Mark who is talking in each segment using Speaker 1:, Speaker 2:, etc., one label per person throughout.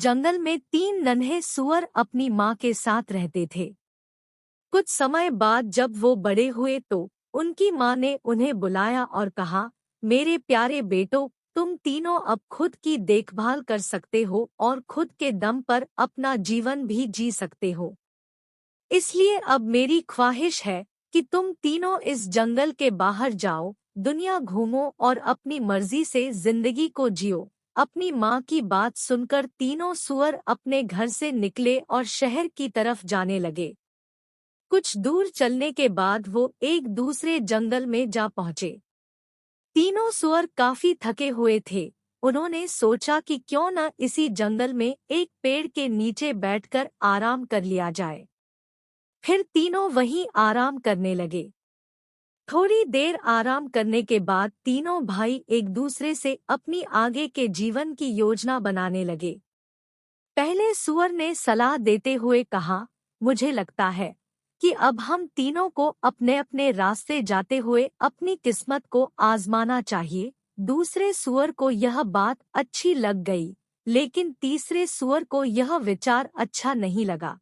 Speaker 1: जंगल में 3 नन्हे सूअर अपनी माँ के साथ रहते थे। कुछ समय बाद जब वो बड़े हुए तो उनकी माँ ने उन्हें बुलाया और कहा, मेरे प्यारे बेटों, तुम तीनों अब खुद की देखभाल कर सकते हो और खुद के दम पर अपना जीवन भी जी सकते हो। इसलिए अब मेरी ख्वाहिश है कि तुम तीनों इस जंगल के बाहर जाओ, दुनिया घूमो और अपनी मर्जी से जिंदगी को जियो। अपनी माँ की बात सुनकर तीनों सूअर अपने घर से निकले और शहर की तरफ जाने लगे। कुछ दूर चलने के बाद वो एक दूसरे जंगल में जा पहुँचे। तीनों सूअर काफी थके हुए थे। उन्होंने सोचा कि क्यों न इसी जंगल में एक पेड़ के नीचे बैठकर आराम कर लिया जाए। फिर तीनों वहीं आराम करने लगे। थोड़ी देर आराम करने के बाद तीनों भाई एक दूसरे से अपनी आगे के जीवन की योजना बनाने लगे। पहले सूअर ने सलाह देते हुए कहा, मुझे लगता है कि अब हम तीनों को अपने अपने रास्ते जाते हुए अपनी किस्मत को आजमाना चाहिए। दूसरे सूअर को यह बात अच्छी लग गई, लेकिन तीसरे सूअर को यह विचार अच्छा नहीं लगा।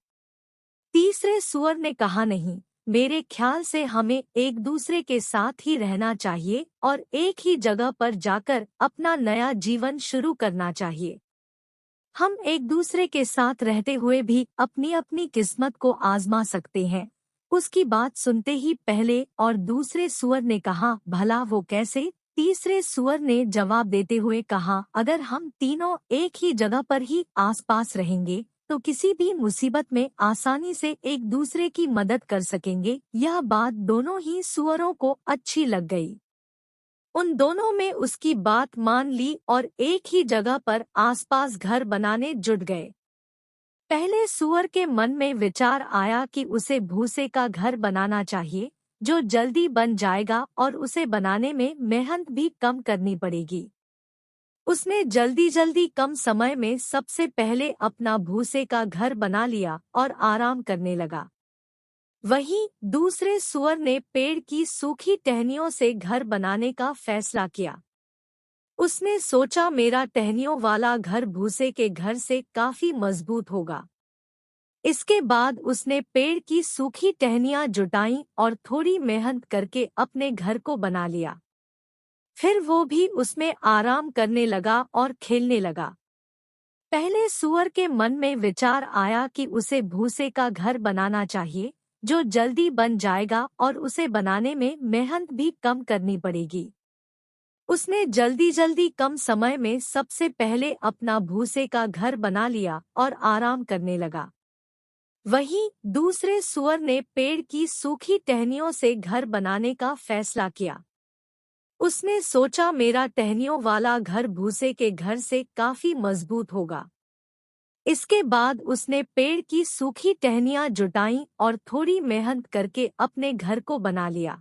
Speaker 1: तीसरे सूअर ने कहा, नहीं, मेरे ख्याल से हमें एक दूसरे के साथ ही रहना चाहिए और एक ही जगह पर जाकर अपना नया जीवन शुरू करना चाहिए। हम एक दूसरे के साथ रहते हुए भी अपनी अपनी किस्मत को आजमा सकते हैं। उसकी बात सुनते ही पहले और दूसरे सूअर ने कहा, भला वो कैसे? तीसरे सूअर ने जवाब देते हुए कहा, अगर हम तीनों एक ही जगह पर ही आसपास रहेंगे तो किसी भी मुसीबत में आसानी से एक दूसरे की मदद कर सकेंगे। यह बात दोनों ही सूअरों को अच्छी लग गई। उन दोनों में उसकी बात मान ली और एक ही जगह पर आसपास घर बनाने जुट गए। पहले सूअर के मन में विचार आया कि उसे भूसे का घर बनाना चाहिए, जो जल्दी बन जाएगा और उसे बनाने में मेहनत भी कम करनी पड़ेगी। उसने जल्दी जल्दी कम समय में सबसे पहले अपना भूसे का घर बना लिया और आराम करने लगा। वहीं दूसरे सूअर ने पेड़ की सूखी टहनियों से घर बनाने का फैसला किया। उसने सोचा, मेरा टहनियों वाला घर भूसे के घर से काफी मजबूत होगा। इसके बाद उसने पेड़ की सूखी टहनियां जुटाईं और थोड़ी मेहनत करके अपने घर को बना लिया। फिर वो भी उसमें आराम करने लगा और खेलने लगा। पहले सूअर के मन में विचार आया कि उसे भूसे का घर बनाना चाहिए, जो जल्दी बन जाएगा और उसे बनाने में मेहनत भी कम करनी पड़ेगी। उसने जल्दी जल्दी कम समय में सबसे पहले अपना भूसे का घर बना लिया और आराम करने लगा। वहीं दूसरे सूअर ने पेड़ की सूखी टहनियों से घर बनाने का फैसला किया। उसने सोचा, मेरा टहनियों वाला घर भूसे के घर से काफी मजबूत होगा। इसके बाद उसने पेड़ की सूखी टहनियां जुटाईं और थोड़ी मेहनत करके अपने घर को बना लिया।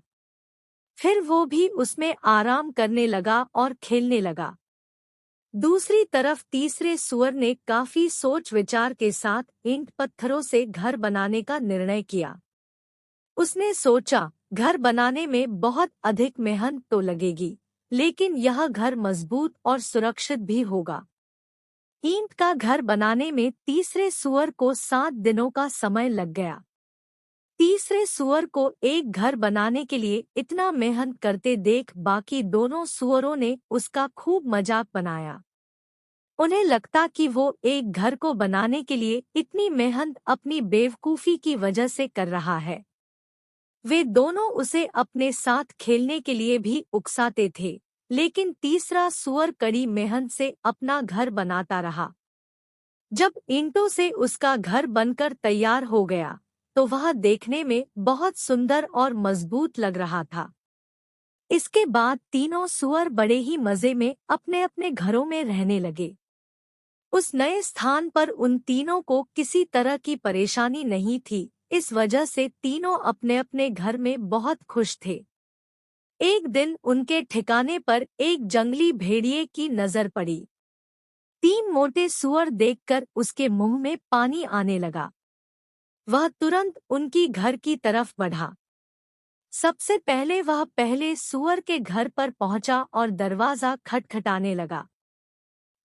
Speaker 1: फिर वो भी उसमें आराम करने लगा और खेलने लगा। दूसरी तरफ तीसरे सूअर ने काफी सोच विचार के साथ ईंट पत्थरों से घर बनाने का निर्णय किया। उसने सोचा, घर बनाने में बहुत अधिक मेहनत तो लगेगी, लेकिन यह घर मजबूत और सुरक्षित भी होगा। ईंट का घर बनाने में तीसरे सूअर को 7 दिनों का समय लग गया। तीसरे सूअर को एक घर बनाने के लिए इतना मेहनत करते देख बाकी दोनों सूअरों ने उसका खूब मजाक बनाया। उन्हें लगता कि वो एक घर को बनाने के लिए इतनी मेहनत अपनी बेवकूफी की वजह से कर रहा है। वे दोनों उसे अपने साथ खेलने के लिए भी उकसाते थे, लेकिन तीसरा सूअर कड़ी मेहनत से अपना घर बनाता रहा। जब ईंटों से उसका घर बनकर तैयार हो गया, तो वह देखने में बहुत सुंदर और मजबूत लग रहा था। इसके बाद तीनों सूअर बड़े ही मजे में अपने अपने घरों में रहने लगे। उस नए स्थान पर उन तीनों को किसी तरह की परेशानी नहीं थी, इस वजह से तीनों अपने अपने घर में बहुत खुश थे। एक दिन उनके ठिकाने पर एक जंगली भेड़िए की नजर पड़ी। 3 मोटे सूअर देखकर उसके मुंह में पानी आने लगा। वह तुरंत उनकी घर की तरफ बढ़ा। सबसे पहले वह पहले सूअर के घर पर पहुंचा और दरवाजा खटखटाने लगा।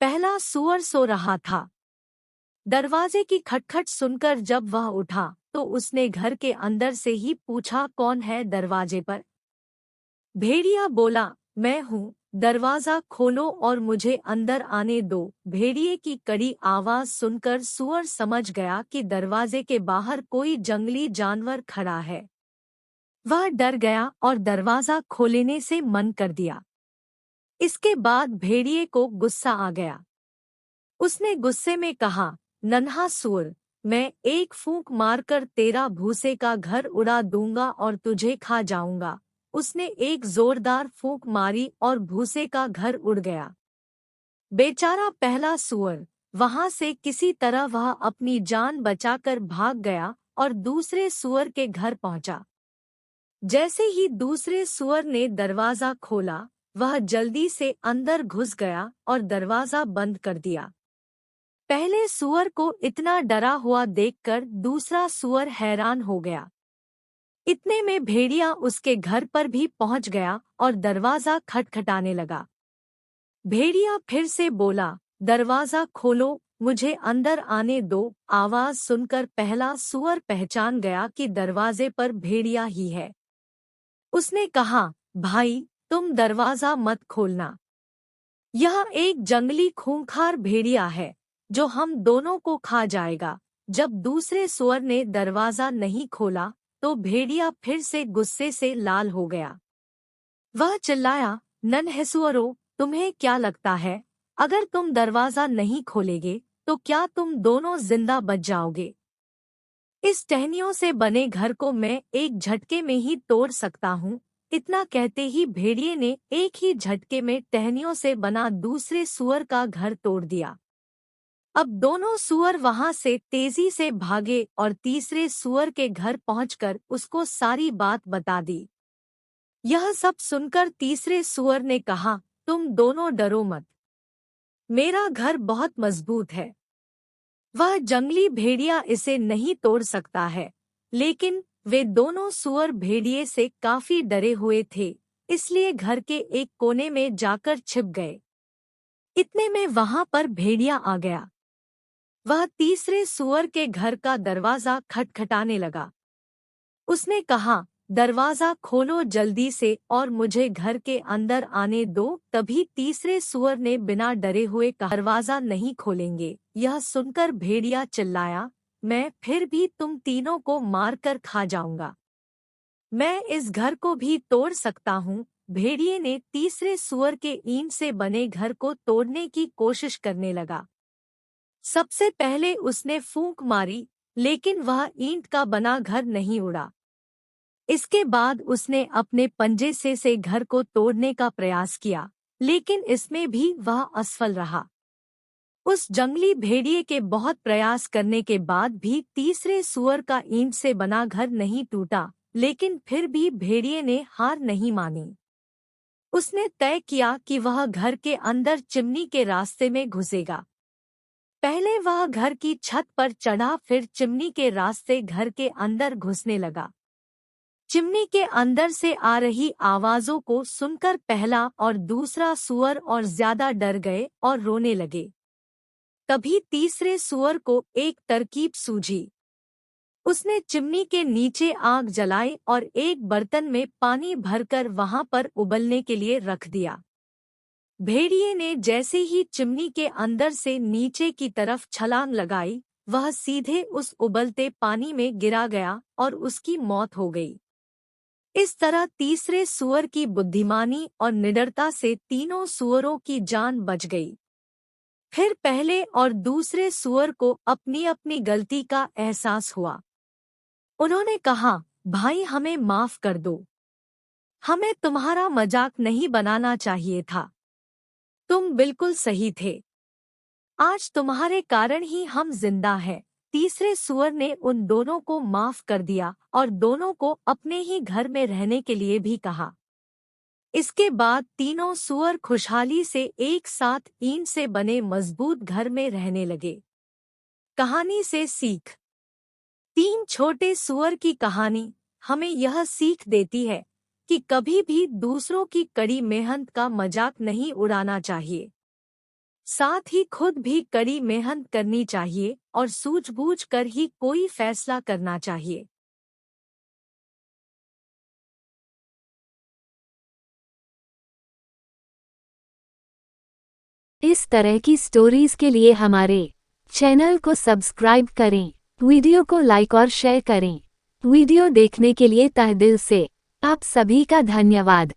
Speaker 1: पहला सूअर सो रहा था। दरवाजे की खटखट सुनकर जब वह उठा तो उसने घर के अंदर से ही पूछा, कौन है दरवाजे पर? भेड़िया बोला, मैं हूँ, दरवाजा खोलो और मुझे अंदर आने दो। भेड़िए की कड़ी आवाज सुनकर सूअर समझ गया कि दरवाजे के बाहर कोई जंगली जानवर खड़ा है। वह डर गया और दरवाजा खोलने से मन कर दिया। इसके बाद भेड़िए को गुस्सा आ गया। उसने गुस्से में कहा, नन्हा सूअर, मैं एक फूंक मारकर तेरा भूसे का घर उड़ा दूंगा और तुझे खा जाऊंगा। उसने एक जोरदार फूंक मारी और भूसे का घर उड़ गया। बेचारा पहला सूअर, वहां से किसी तरह वह अपनी जान बचाकर भाग गया और दूसरे सूअर के घर पहुंचा। जैसे ही दूसरे सूअर ने दरवाजा खोला, वह जल्दी से अंदर घुस गया और दरवाजा बंद कर दिया। पहले सूअर को इतना डरा हुआ देखकर दूसरा सूअर हैरान हो गया। इतने में भेड़िया उसके घर पर भी पहुंच गया और दरवाजा खटखटाने लगा। भेड़िया फिर से बोला, दरवाजा खोलो, मुझे अंदर आने दो। आवाज सुनकर पहला सूअर पहचान गया कि दरवाजे पर भेड़िया ही है। उसने कहा, भाई, तुम दरवाजा मत खोलना। यह एक जंगली खूंखार भेड़िया है जो हम दोनों को खा जाएगा। जब दूसरे सूअर ने दरवाजा नहीं खोला तो भेड़िया फिर से गुस्से से लाल हो गया। वह चिल्लाया, नन्हे सूअरों, तुम्हें क्या लगता है, अगर तुम दरवाजा नहीं खोलेगे तो क्या तुम दोनों जिंदा बच जाओगे? इस टहनियों से बने घर को मैं एक झटके में ही तोड़ सकता हूँ। इतना कहते ही भेड़िए ने एक ही झटके में टहनियों से बना दूसरे सूअर का घर तोड़ दिया। अब दोनों सूअर वहां से तेजी से भागे और तीसरे सूअर के घर पहुंचकर उसको सारी बात बता दी। यह सब सुनकर तीसरे सूअर ने कहा, तुम दोनों डरो मत, मेरा घर बहुत मजबूत है। वह जंगली भेड़िया इसे नहीं तोड़ सकता है। लेकिन वे दोनों सूअर भेड़िए से काफी डरे हुए थे, इसलिए घर के एक कोने में जाकर छिप गए। इतने में वहां पर भेड़िया आ गया। वह तीसरे सूअर के घर का दरवाजा खटखटाने लगा। उसने कहा, दरवाजा खोलो जल्दी से और मुझे घर के अंदर आने दो। तभी तीसरे सूअर ने बिना डरे हुए कहा, दरवाजा नहीं खोलेंगे। यह सुनकर भेड़िया चिल्लाया, मैं फिर भी तुम तीनों को मारकर खा जाऊंगा। मैं इस घर को भी तोड़ सकता हूँ। भेड़िए ने तीसरे सूअर के ईंट से बने घर को तोड़ने की कोशिश करने लगा। सबसे पहले उसने फूंक मारी, लेकिन वह ईंट का बना घर नहीं उड़ा। इसके बाद उसने अपने पंजे से घर को तोड़ने का प्रयास किया, लेकिन इसमें भी वह असफल रहा। उस जंगली भेड़िए के बहुत प्रयास करने के बाद भी तीसरे सूअर का ईंट से बना घर नहीं टूटा, लेकिन फिर भी भेड़िए ने हार नहीं मानी। उसने तय किया कि वह घर के अंदर चिमनी के रास्ते में घुसेगा। पहले वह घर की छत पर चढ़ा, फिर चिमनी के रास्ते घर के अंदर घुसने लगा। चिमनी के अंदर से आ रही आवाजों को सुनकर पहला और दूसरा सूअर और ज्यादा डर गए और रोने लगे। तभी तीसरे सूअर को एक तरकीब सूझी। उसने चिमनी के नीचे आग जलाई और एक बर्तन में पानी भरकर वहां पर उबलने के लिए रख दिया। भेड़िए ने जैसे ही चिमनी के अंदर से नीचे की तरफ छलांग लगाई, वह सीधे उस उबलते पानी में गिरा गया और उसकी मौत हो गई। इस तरह तीसरे सूअर की बुद्धिमानी और निडरता से तीनों सूअरों की जान बच गई। फिर पहले और दूसरे सूअर को अपनी अपनी गलती का एहसास हुआ। उन्होंने कहा, भाई, हमें माफ कर दो, हमें तुम्हारा मजाक नहीं बनाना चाहिए था। तुम बिल्कुल सही थे। आज तुम्हारे कारण ही हम जिंदा हैं। तीसरे सूअर ने उन दोनों को माफ कर दिया और दोनों को अपने ही घर में रहने के लिए भी कहा। इसके बाद तीनों सूअर खुशहाली से एक साथ ईंट से बने मजबूत घर में रहने लगे। कहानी से सीख। तीन छोटे सूअर की कहानी हमें यह सीख देती है कि कभी भी दूसरों की कड़ी मेहनत का मजाक नहीं उड़ाना चाहिए। साथ ही खुद भी कड़ी मेहनत करनी चाहिए और सूझबूझ कर ही कोई फैसला करना चाहिए।
Speaker 2: इस तरह की स्टोरीज के लिए हमारे चैनल को सब्सक्राइब करें, वीडियो को लाइक और शेयर करें। वीडियो देखने के लिए तहे दिल से आप सभी का धन्यवाद।